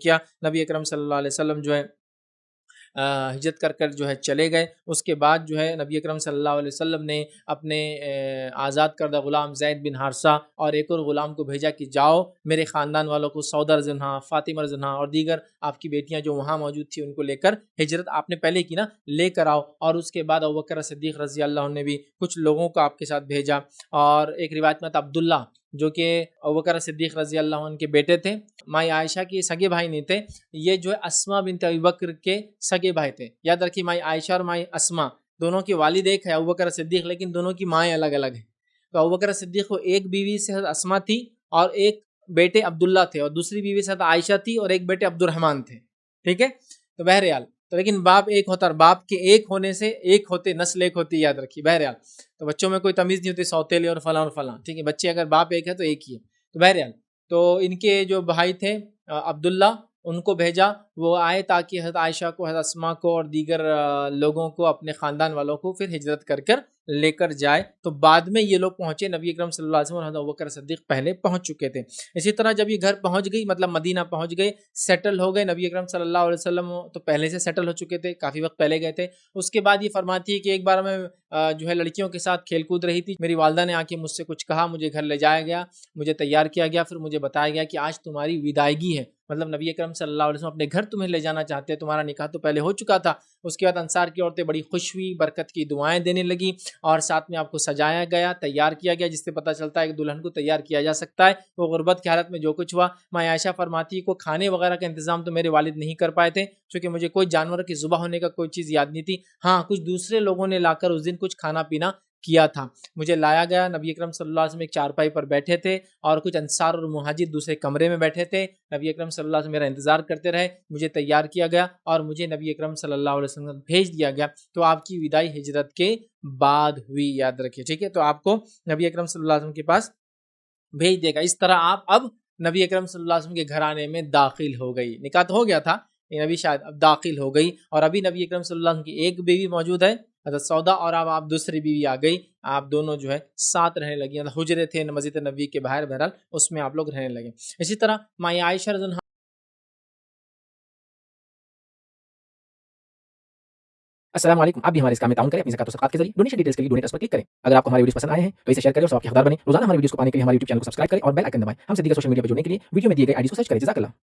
کیا نبی اکرم صلی اللہ علیہ وسلم جو ہے ہجرت کر جو ہے چلے گئے. اس کے بعد جو ہے نبی اکرم صلی اللہ علیہ وسلم نے اپنے آزاد کردہ غلام زید بن حارثہ اور ایک اور غلام کو بھیجا کہ جاؤ میرے خاندان والوں کو، سعودہ رضی اللہ عنہا، فاطمہ رضی اللہ عنہا اور دیگر آپ کی بیٹیاں جو وہاں موجود تھیں ان کو لے کر، ہجرت آپ نے پہلے کی نا، لے کر آؤ. اور اس کے بعد ابوبکر صدیق رضی اللہ عنہ نے بھی کچھ لوگوں کو آپ کے ساتھ بھیجا. اور ایک روایت میں تھا عبداللہ جو کہ ابوبکر صدیق رضی اللہ عنہ کے بیٹے تھے، مائی عائشہ کے سگے بھائی نہیں تھے، یہ جو ہے اسما بنت ابوبکر کے سگے بھائی تھے. یاد رکھیے مائی عائشہ اور مائی اسما دونوں کے والد ایک ہے ابوبکر صدیق، لیکن دونوں کی مائیں الگ الگ ہیں. تو ابوبکر صدیق کو ایک بیوی سے اسما تھی اور ایک بیٹے عبداللہ تھے، اور دوسری بیوی سے عائشہ تھی اور ایک بیٹے عبد الرحمن تھے. ٹھیک ہے، تو بہرحال تو لیکن باپ ایک ہوتا، اور باپ کے ایک ہونے سے ایک ہوتے، نسل ایک ہوتی، یاد رکھیے. بہرحال تو بچوں میں کوئی تمیز نہیں ہوتی سوتیلے اور فلاں اور فلاں. ٹھیک ہے، بچے اگر باپ ایک ہے تو ایک ہی ہے. تو بہرحال تو ان کے جو بھائی تھے عبداللہ، ان کو بھیجا، وہ آئے تاکہ حضرت عائشہ کو، حضرت اسما کو اور دیگر لوگوں کو، اپنے خاندان والوں کو پھر ہجرت کر لے کر جائے. تو بعد میں یہ لوگ پہنچے، نبی اکرم صلی اللہ علیہ وسلم اور حضرت ابوبکر صدیق پہلے پہنچ چکے تھے. اسی طرح جب یہ گھر پہنچ گئی، مطلب مدینہ پہنچ گئے، سیٹل ہو گئے، نبی اکرم صلی اللہ علیہ وسلم تو پہلے سے سیٹل ہو چکے تھے، کافی وقت پہلے گئے تھے. اس کے بعد یہ فرماتی ہے کہ ایک بار میں جو ہے لڑکیوں کے ساتھ کھیل کود رہی تھی، میری والدہ نے آ کے مجھ سے کچھ کہا، مجھے گھر لے جایا گیا، مجھے تیار کیا گیا، پھر مجھے بتایا گیا کہ آج تمہاری وداعگی ہے، مطلب نبی اکرم صلی اللہ علیہ وسلم اپنے گھر تمہیں لے جانا چاہتے ہیں، تمہارا نکاح تو پہلے ہو چکا تھا. اس کے بعد انصار کی عورتیں بڑی خوش ہوئی، برکت کی دعائیں دینے لگی، اور ساتھ میں آپ کو سجایا گیا، تیار کیا گیا، جس سے پتہ چلتا ہے کہ دلہن کو تیار کیا جا سکتا ہے. وہ غربت کی حالت میں جو کچھ ہوا، ماں عائشہ فرماتی کو کھانے وغیرہ کا انتظام تو میرے والد نہیں کر پائے تھے، چونکہ مجھے کوئی جانور کی ذبح ہونے کا کوئی چیز یاد نہیں تھی. ہاں، کچھ دوسرے لوگوں نے لا کر اس دن کچھ کھانا پینا کیا تھا. مجھے لایا گیا، نبی اکرم صلی اللہ علیہ وسلم ایک چارپائی پر بیٹھے تھے، اور کچھ انصار اور مہاجر دوسرے کمرے میں بیٹھے تھے. نبی اکرم صلی اللہ علیہ وسلم میرا انتظار کرتے رہے، مجھے تیار کیا گیا اور مجھے نبی اکرم صلی اللہ علیہ وسلم بھیج دیا گیا. تو آپ کی وداعی ہجرت کے بعد ہوئی، یاد رکھیے. ٹھیک ہے، تو آپ کو نبی اکرم صلی اللہ علیہ وسلم کے پاس بھیج دے گا. اس طرح آپ اب نبی اکرم صلی اللہ علیہ وسلم کے گھرانے میں داخل ہو گئی. نکاح تو ہو گیا تھا، نبی شاید اب داخل ہو گئی، اور ابھی نبی اکرم صلی اللہ علیہ وسلم کی ایک بیوی موجود ہے حضرت سودا، اور اب آپ دوسری بیوی آ گئی، آپ دونوں جو ہے ساتھ رہنے لگی. حجرے تھے مسجد نبی کے باہر، بہرحال اس میں آپ لوگ رہنے لگے. اسی طرح مائی عائشہ رضی اللہ. السلام علیکم. آپ بھی ہمارے اس کام میں تعاون کریں اپنی زکات و صدقات کے ذریعے. ڈونیشن ڈیٹیلز کے لیے ڈونیٹ اس پر کلک کریں. اگر آپ کو ہمارے ویڈیوز پسند آئے ہیں تو اسے شیئر کریں اور ثواب کے حقدار بنیں. روزانہ ہمارے ویڈیوز کو پانے کے لیے ہمارے یوٹیوب چینل کو سبسکرائب کریں اور بیل آئکن دبائیں. ہم سے دیگر سوشل میڈیا پر جڑنے کے لیے ویڈیو میں دیے گئے آئی ڈی کو سرچ کریں. جزاک اللہ.